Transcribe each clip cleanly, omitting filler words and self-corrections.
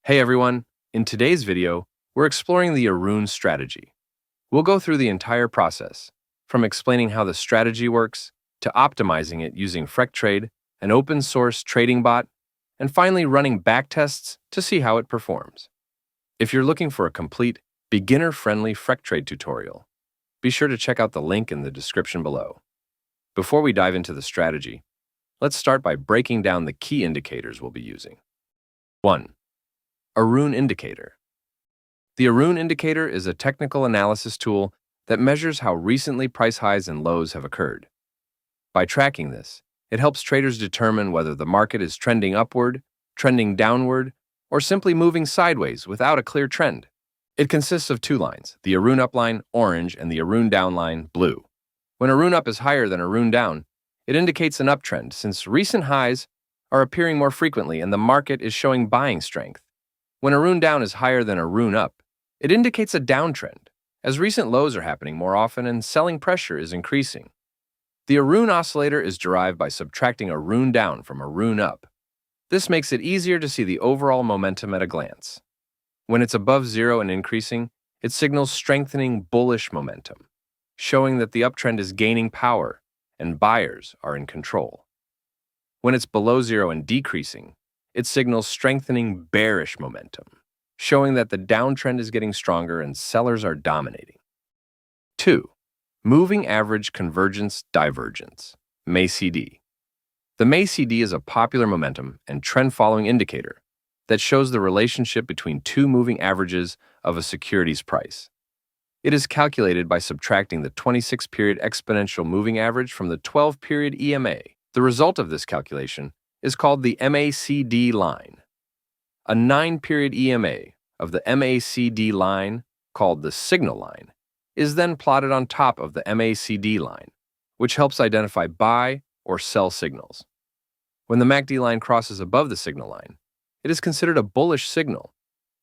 Hey everyone, in today's video, we're exploring the Aroon strategy. We'll go through the entire process, from explaining how the strategy works, to optimizing it using Freqtrade, an open-source trading bot, and finally running backtests to see how it performs. If you're looking for a complete, beginner-friendly Freqtrade tutorial, be sure to check out the link in the description below. Before we dive into the strategy, let's start by breaking down the key indicators we'll be using. 1. Aroon indicator. The Aroon indicator is a technical analysis tool that measures how recently price highs and lows have occurred. By tracking this, it helps traders determine whether the market is trending upward, trending downward, or simply moving sideways without a clear trend. It consists of two lines, the Aroon up line, orange, and the Aroon down line, blue. When Aroon up is higher than Aroon down, it indicates an uptrend since recent highs are appearing more frequently and the market is showing buying strength. When Aroon down is higher than Aroon up, it indicates a downtrend, as recent lows are happening more often and selling pressure is increasing. The Aroon oscillator is derived by subtracting Aroon down from Aroon up. This makes it easier to see the overall momentum at a glance. When it's above zero and increasing, it signals strengthening bullish momentum, showing that the uptrend is gaining power and buyers are in control. When it's below zero and decreasing, it signals strengthening bearish momentum, showing that the downtrend is getting stronger and sellers are dominating. 2. Moving Average Convergence Divergence, MACD. The MACD is a popular momentum and trend-following indicator that shows the relationship between two moving averages of a security's price. It is calculated by subtracting the 26-period exponential moving average from the 12-period EMA. The result of this calculation is called the MACD line. A 9-period EMA of the MACD line, called the signal line, is then plotted on top of the MACD line, which helps identify buy or sell signals. When the MACD line crosses above the signal line, it is considered a bullish signal,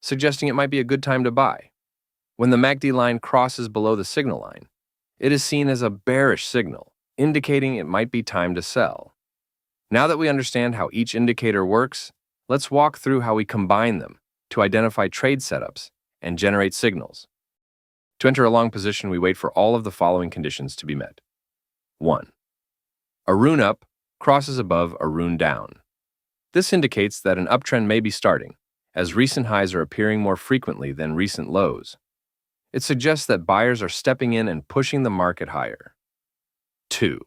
suggesting it might be a good time to buy. When the MACD line crosses below the signal line, it is seen as a bearish signal, indicating it might be time to sell. Now that we understand how each indicator works, let's walk through how we combine them to identify trade setups and generate signals. To enter a long position, we wait for all of the following conditions to be met. 1. Aroon up crosses above Aroon down. This indicates that an uptrend may be starting, as recent highs are appearing more frequently than recent lows. It suggests that buyers are stepping in and pushing the market higher. 2.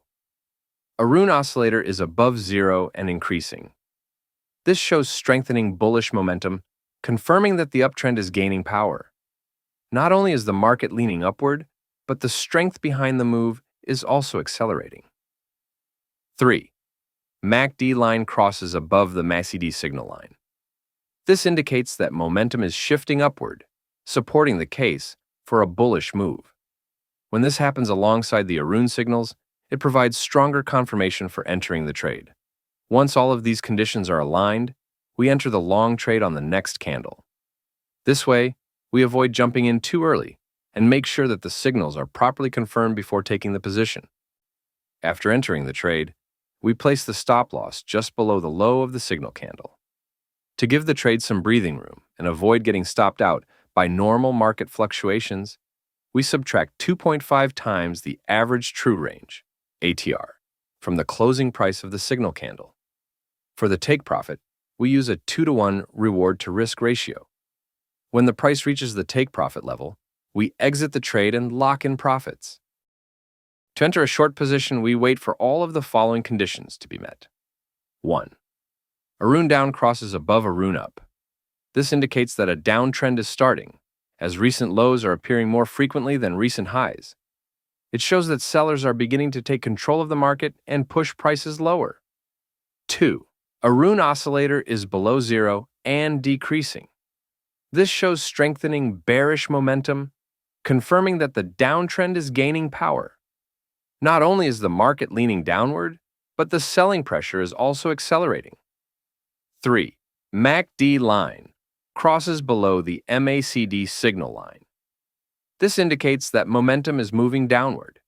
Aroon oscillator is above zero and increasing. This shows strengthening bullish momentum, confirming that the uptrend is gaining power. Not only is the market leaning upward, but the strength behind the move is also accelerating. 3. MACD line crosses above the MACD signal line. This indicates that momentum is shifting upward, supporting the case for a bullish move. When this happens alongside the Aroon signals, it provides stronger confirmation for entering the trade. Once all of these conditions are aligned, we enter the long trade on the next candle. This way, we avoid jumping in too early and make sure that the signals are properly confirmed before taking the position. After entering the trade, we place the stop loss just below the low of the signal candle. To give the trade some breathing room and avoid getting stopped out by normal market fluctuations, we subtract 2.5 times the average true range, ATR, from the closing price of the signal candle. For the take profit, we use a 2-to-1 reward-to-risk ratio. When the price reaches the take profit level, we exit the trade and lock in profits. To enter a short position, we wait for all of the following conditions to be met. 1. Aroon down crosses above Aroon up. This indicates that a downtrend is starting, as recent lows are appearing more frequently than recent highs. It shows that sellers are beginning to take control of the market and push prices lower. 2. Aroon oscillator is below zero and decreasing. This shows strengthening bearish momentum, confirming that the downtrend is gaining power. Not only is the market leaning downward, but the selling pressure is also accelerating. 3. MACD line crosses below the MACD signal line. This indicates that momentum is moving downward,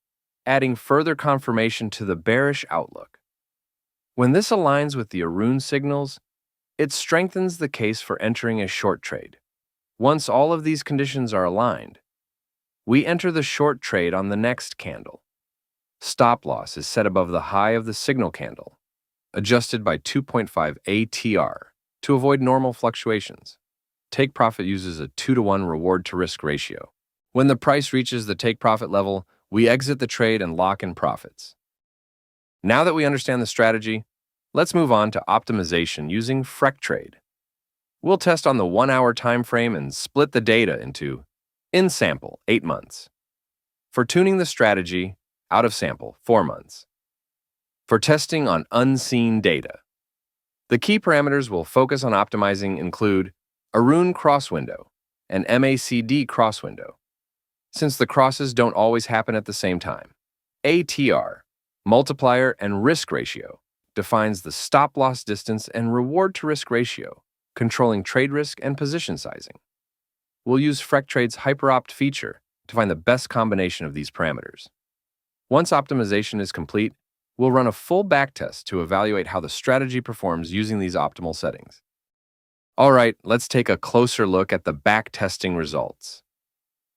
adding further confirmation to the bearish outlook. When this aligns with the Aroon signals, It strengthens the case for entering a short trade. Once all of these conditions are aligned, we enter the short trade on the next candle. Stop loss is set above the high of the signal candle, adjusted by 2.5 ATR to avoid normal fluctuations. Take profit uses a 2-to-1 reward to risk ratio. When the price reaches the take profit level, we exit the trade and lock in profits. Now that we understand the strategy, let's move on to optimization using Freqtrade. We'll test on the 1-hour time frame and split the data into in sample 8 months. For tuning the strategy, out of sample 4 months. For testing on unseen data, the key parameters we'll focus on optimizing include Aroon cross window and MACD cross window, since the crosses don't always happen at the same time. ATR, multiplier and risk ratio, defines the stop-loss distance and reward-to-risk ratio, controlling trade risk and position sizing. We'll use Freqtrade's HyperOpt feature to find the best combination of these parameters. Once optimization is complete, we'll run a full backtest to evaluate how the strategy performs using these optimal settings. All right, let's take a closer look at the backtesting results.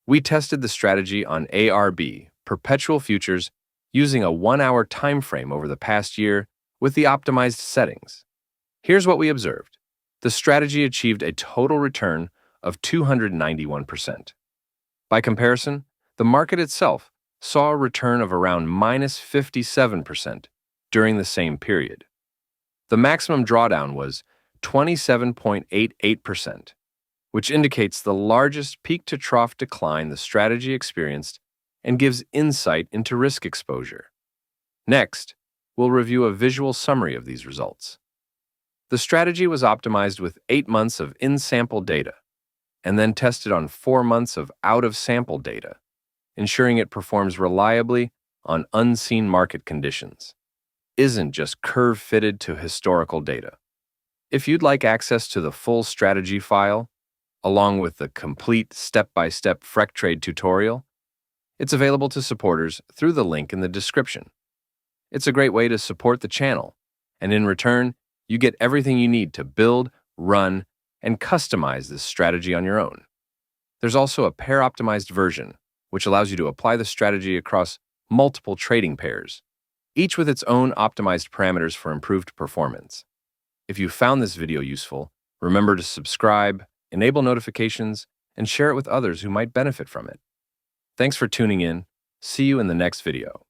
We tested the strategy on ARB, perpetual futures, using a 1-hour time frame over the past year with the optimized settings. Here's what we observed. The strategy achieved a total return of 291%. By comparison, the market itself saw a return of around minus 57% during the same period. The maximum drawdown was 27.88%, which indicates the largest peak-to-trough decline the strategy experienced and gives insight into risk exposure. Next, we'll review a visual summary of these results. The strategy was optimized with 8 months of in-sample data, and then tested on 4 months of out-of-sample data, ensuring it performs reliably on unseen market conditions. Isn't just curve-fitted to historical data. If you'd like access to the full strategy file, along with the complete step-by-step Freqtrade tutorial, it's available to supporters through the link in the description. It's a great way to support the channel, and in return, you get everything you need to build, run, and customize this strategy on your own. There's also a pair-optimized version, which allows you to apply the strategy across multiple trading pairs, each with its own optimized parameters for improved performance. If you found this video useful, remember to subscribe, enable notifications, and share it with others who might benefit from it. Thanks for tuning in. See you in the next video.